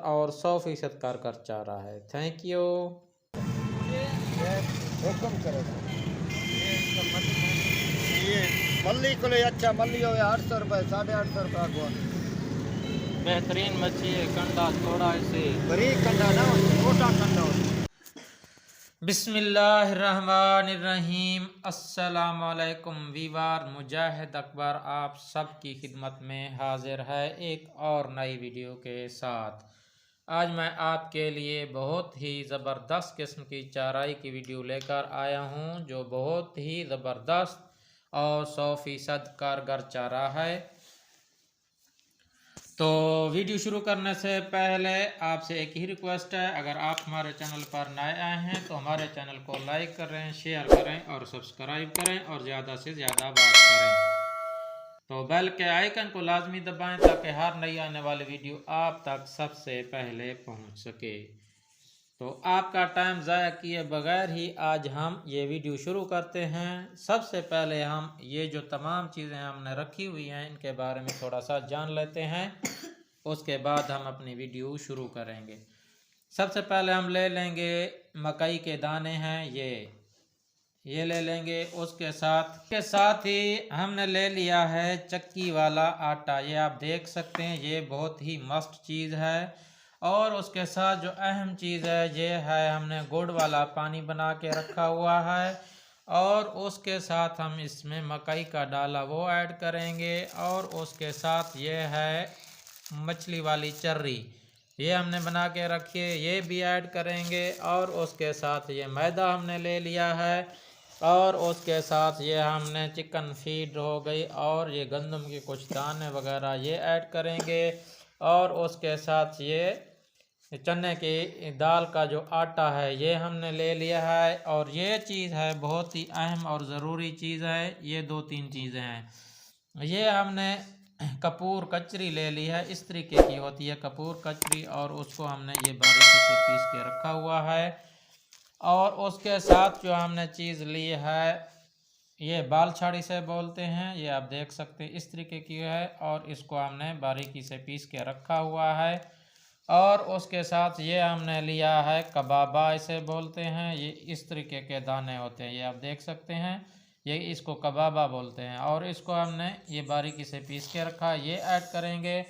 और 100% कारगर चारा है। Thank you. हुक्म करो ये मल्ली को ले अच्छा मल्ली हो 800 रुपये 850 रुपये अगवा बेहतरीन मच्छी है, कंडा थोड़ा ऐसे बरीक कंडा ना छोटा कंडा हो। बिस्मिल्लाहिर्रहमानिर्रहीम। अस्सलामुअलैकुम वीवर, मुजाहिद अकबर आप सब की खिदमत में हाजिर है एक और नई वीडियो के साथ। आज मैं आपके लिए बहुत ही ज़बरदस्त किस्म की चाराई की वीडियो लेकर आया हूं, जो बहुत ही ज़बरदस्त और 100% कारगर चारा है। तो वीडियो शुरू करने से पहले आपसे एक ही रिक्वेस्ट है, अगर आप हमारे चैनल पर नए आए हैं तो हमारे चैनल को लाइक करें, शेयर करें और सब्सक्राइब करें और ज़्यादा से ज़्यादा बात करें। तो बेल के आइकन को लाजमी दबाएं ताकि हर नई आने वाली वीडियो आप तक सबसे पहले पहुंच सके। तो आपका टाइम ज़ाया किए बगैर ही आज हम ये वीडियो शुरू करते हैं। सबसे पहले हम ये जो तमाम चीज़ें हमने रखी हुई हैं इनके बारे में थोड़ा सा जान लेते हैं, उसके बाद हम अपनी वीडियो शुरू करेंगे। सबसे पहले हम ले लेंगे मकई के दाने हैं, ये ले लेंगे। उसके साथ ही हमने ले लिया है चक्की वाला आटा। ये आप देख सकते हैं, ये बहुत ही मस्त चीज़ है। और उसके साथ जो अहम चीज़ है ये है, हमने गुड़ वाला पानी बना के रखा हुआ है। और उसके साथ हम इसमें मकई का डाला वो ऐड करेंगे। और उसके साथ ये है मछली वाली चर्री, ये हमने बना के रखी है, ये भी ऐड करेंगे। और उसके साथ ये मैदा हमने ले लिया है। और उसके साथ ये हमने चिकन फीड हो गई और ये गंदम के कुछ दाने वगैरह ये ऐड करेंगे। और उसके साथ ये चने की दाल का जो आटा है ये हमने ले लिया है। और ये चीज़ है बहुत ही अहम और ज़रूरी चीज़ है, ये 2-3 चीज़ें हैं। ये हमने कपूर कचरी ले ली है, इस तरीके की होती है कपूर कचरी, और उसको हमने ये बारीकी से पीस के रखा हुआ है। और उसके साथ जो हमने चीज़ ली है ये बाल छाड़ी से बोलते हैं, ये आप देख सकते हैं इस तरीके की है। और इसको हमने बारीकी से पीस के रखा हुआ है। और उसके साथ ये हमने लिया है कबाबा इसे बोलते हैं, ये इस तरीके के दाने होते हैं, ये आप देख सकते हैं, ये इसको कबाबा बोलते हैं। और इसको हमने ये बारीकी से पीस के रखा, ये ऐड करेंगे।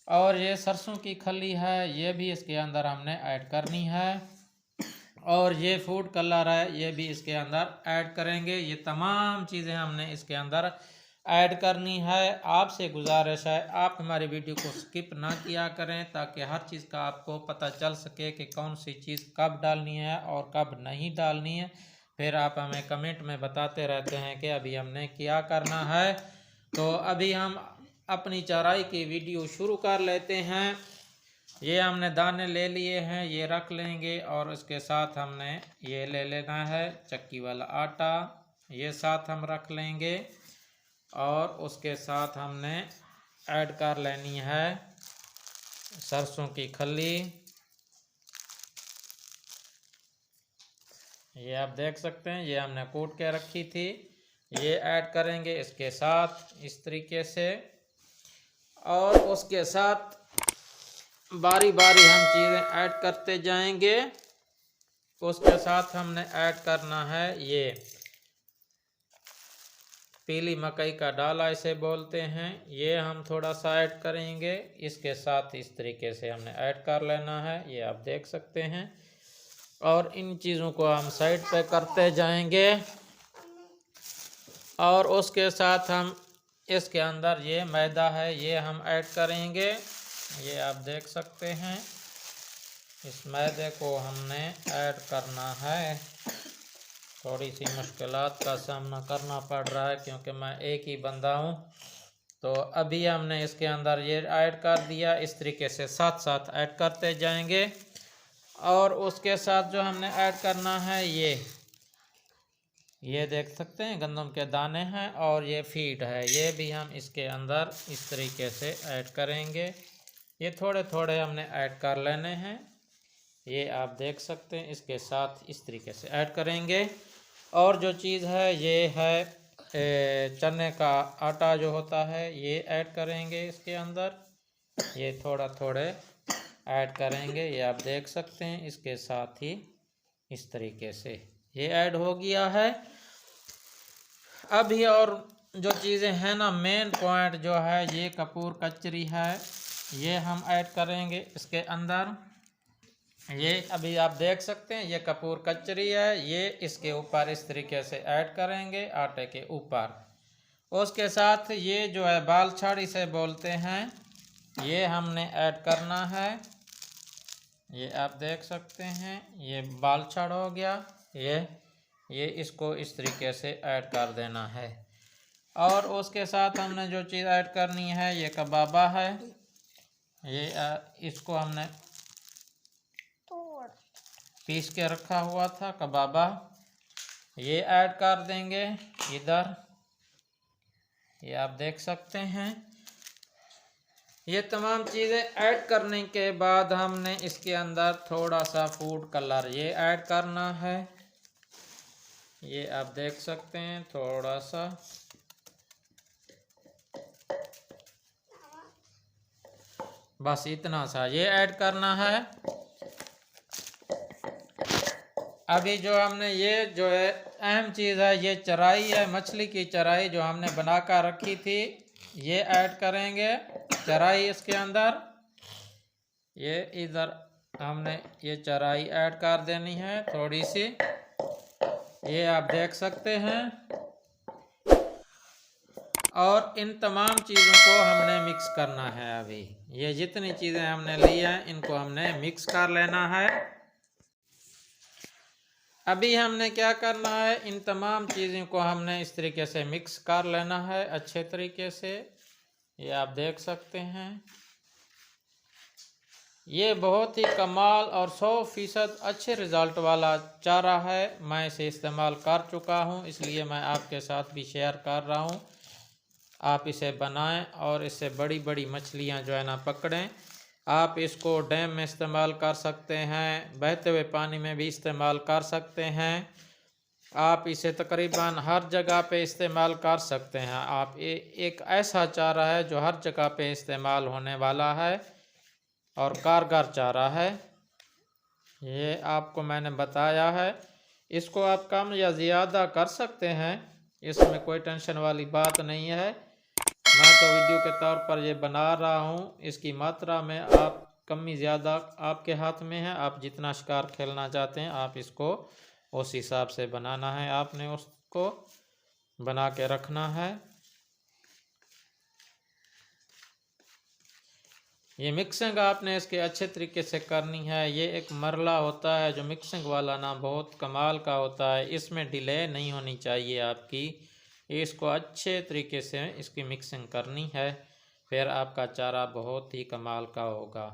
और ये सरसों की खली है, ये भी इसके अंदर हमने ऐड करनी है। और ये फूड कलर है, ये भी इसके अंदर ऐड करेंगे। ये तमाम चीज़ें हमने इसके अंदर ऐड करनी है। आपसे गुजारिश है आप हमारी वीडियो को स्किप ना किया करें, ताकि हर चीज़ का आपको पता चल सके कि कौन सी चीज़ कब डालनी है और कब नहीं डालनी है। फिर आप हमें कमेंट में बताते रहते हैं कि अभी हमने क्या करना है। तो अभी हम अपनी चाराई की वीडियो शुरू कर लेते हैं। ये हमने दाने ले लिए हैं, ये रख लेंगे। और उसके साथ हमने ये ले लेना है चक्की वाला आटा, ये साथ हम रख लेंगे। और उसके साथ हमने ऐड कर लेनी है सरसों की खली, ये आप देख सकते हैं, ये हमने कूट के रखी थी, ये ऐड करेंगे इसके साथ इस तरीके से। और उसके साथ बारी बारी हम चीज़ें ऐड करते जाएंगे। उसके साथ हमने ऐड करना है ये पीली मकई का डाला इसे बोलते हैं, ये हम थोड़ा सा ऐड करेंगे इसके साथ, इस तरीके से हमने ऐड कर लेना है, ये आप देख सकते हैं। और इन चीज़ों को हम साइड पे करते जाएंगे। और उसके साथ हम इसके अंदर ये मैदा है ये हम ऐड करेंगे, ये आप देख सकते हैं। इस मैदे को हमने ऐड करना है। थोड़ी सी मुश्किलात का सामना करना पड़ रहा है क्योंकि मैं एक ही बंदा हूँ। तो अभी हमने इसके अंदर ये ऐड कर दिया, इस तरीके से साथ साथ ऐड करते जाएंगे। और उसके साथ जो हमने ऐड करना है ये देख सकते हैं गंदम के दाने हैं और ये फीड है, ये भी हम इसके अंदर इस तरीके से ऐड करेंगे। ये थोड़े थोड़े हमने ऐड कर लेने हैं, ये आप देख सकते हैं इसके साथ इस तरीके से ऐड करेंगे। और जो चीज़ है ये है चने का आटा जो होता है ये ऐड करेंगे इसके अंदर, ये थोड़ा थोड़े ऐड करेंगे। ये आप देख सकते हैं, इसके साथ ही इस तरीके से ये ऐड हो गया है। अब ये और जो चीज़ें हैं ना, मेन पॉइंट जो है ये कपूर कचरी है, ये हम ऐड करेंगे इसके अंदर। ये अभी आप देख सकते हैं ये कपूर कचरी है, ये इसके ऊपर इस तरीके से ऐड करेंगे आटे के ऊपर। उसके साथ ये जो है बाल छड़ इसे बोलते हैं, ये हमने ऐड करना है। ये आप देख सकते हैं ये बाल छड़ हो गया। ये इसको इस तरीके से ऐड कर देना है। और उसके साथ हमने जो चीज़ ऐड करनी है ये कबाबा है। ये इसको हमने पीस के रखा हुआ था कबाबा, ये ऐड कर देंगे इधर। ये आप देख सकते हैं। ये तमाम चीज़ें ऐड करने के बाद हमने इसके अंदर थोड़ा सा फूड कलर ये ऐड करना है। ये आप देख सकते हैं थोड़ा सा, बस इतना सा ये ऐड करना है। अभी जो हमने ये जो है अहम चीज़ है, ये चराई है, मछली की चराई जो हमने बनाकर रखी थी, ये ऐड करेंगे चराई इसके अंदर। ये इधर हमने ये चराई ऐड कर देनी है थोड़ी सी, ये आप देख सकते हैं। और इन तमाम चीज़ों को हमने मिक्स करना है। अभी ये जितनी चीज़ें हमने ली हैं इनको हमने मिक्स कर लेना है। अभी हमने क्या करना है, इन तमाम चीज़ों को हमने इस तरीके से मिक्स कर लेना है अच्छे तरीके से। ये आप देख सकते हैं ये बहुत ही कमाल और 100% अच्छे रिज़ल्ट वाला चारा है। मैं इसे इस्तेमाल कर चुका हूँ, इसलिए मैं आपके साथ भी शेयर कर रहा हूँ। आप इसे बनाएं और इससे बड़ी बड़ी मछलियाँ जो है ना पकड़ें। आप इसको डैम में इस्तेमाल कर सकते हैं, बहते हुए पानी में भी इस्तेमाल कर सकते हैं। आप इसे तकरीबन हर जगह पे इस्तेमाल कर सकते हैं। आप एक ऐसा चारा है जो हर जगह पे इस्तेमाल होने वाला है और कारगर चारा है। ये आपको मैंने बताया है। इसको आप कम या ज़्यादा कर सकते हैं, इसमें कोई टेंशन वाली बात नहीं है। मैं तो वीडियो के तौर पर ये बना रहा हूँ। इसकी मात्रा में आप कमी ज़्यादा आपके हाथ में है। आप जितना शिकार खेलना चाहते हैं आप इसको उस हिसाब से बनाना है, आपने उसको बना के रखना है। ये मिक्सिंग आपने इसके अच्छे तरीके से करनी है। ये एक मरला होता है जो मिक्सिंग वाला ना, बहुत कमाल का होता है। इसमें डिले नहीं होनी चाहिए आपकी। इसको अच्छे तरीके से इसकी मिक्सिंग करनी है, फिर आपका चारा बहुत ही कमाल का होगा।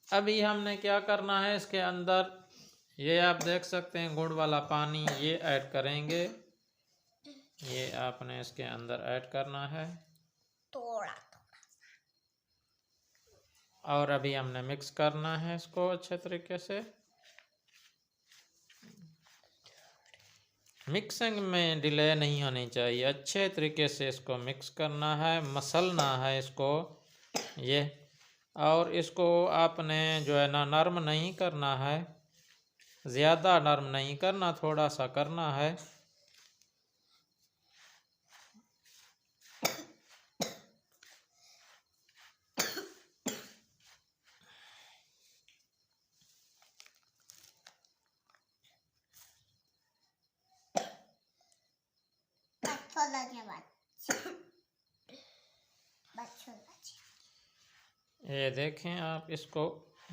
अभी हमने क्या करना है, इसके अंदर ये आप देख सकते हैं गुड़ वाला पानी ये ऐड करेंगे। ये आपने इसके अंदर ऐड करना है थोड़ा। और अभी हमने मिक्स करना है इसको अच्छे तरीके से। मिक्सिंग में डिले नहीं होनी चाहिए, अच्छे तरीके से इसको मिक्स करना है, मसलना है इसको ये। और इसको आपने जो है ना नरम नहीं करना है, ज़्यादा नरम नहीं करना, थोड़ा सा करना है। ये देखें आप, इसको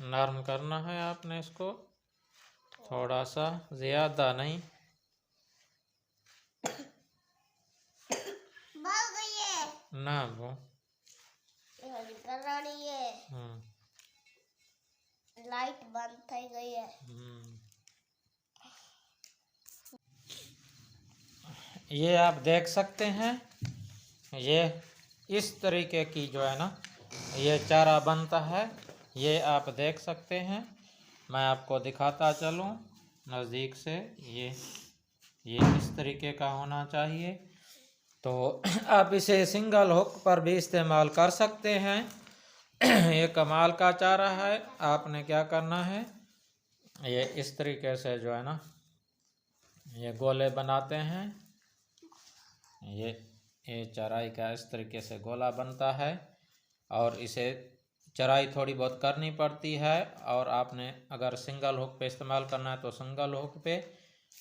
नरम करना है आपने, इसको थोड़ा सा, ज़्यादा नहीं। ना वो लाइट बंद થઈ ગઈ है। ये आप देख सकते हैं ये इस तरीके की जो है ना ये चारा बनता है। ये आप देख सकते हैं, मैं आपको दिखाता चलूँ नज़दीक से। ये इस तरीके का होना चाहिए। तो आप इसे सिंगल हुक पर भी इस्तेमाल कर सकते हैं ये कमाल का चारा है। आपने क्या करना है, ये इस तरीके से जो है ना, ये गोले बनाते हैं। ये चराई का इस तरीके से गोला बनता है और इसे चराई थोड़ी बहुत करनी पड़ती है। और आपने अगर सिंगल हुक पे इस्तेमाल करना है तो सिंगल हुक पे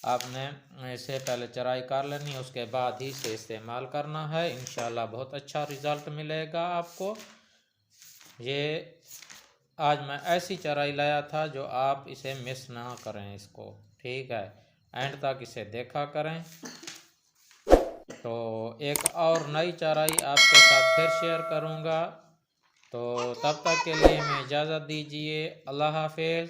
आपने इसे पहले चराई कर लेनी है, उसके बाद ही इसे इस्तेमाल करना है। इंशाल्लाह बहुत अच्छा रिज़ल्ट मिलेगा आपको। ये आज मैं ऐसी चराई लाया था जो आप इसे मिस ना करें इसको, ठीक है, एंड तक इसे देखा करें। तो एक और नई चराई आपके साथ फिर शेयर करूँगा। तो तब तक के लिए मैं इजाज़त दीजिए। अल्लाह हाफिज़।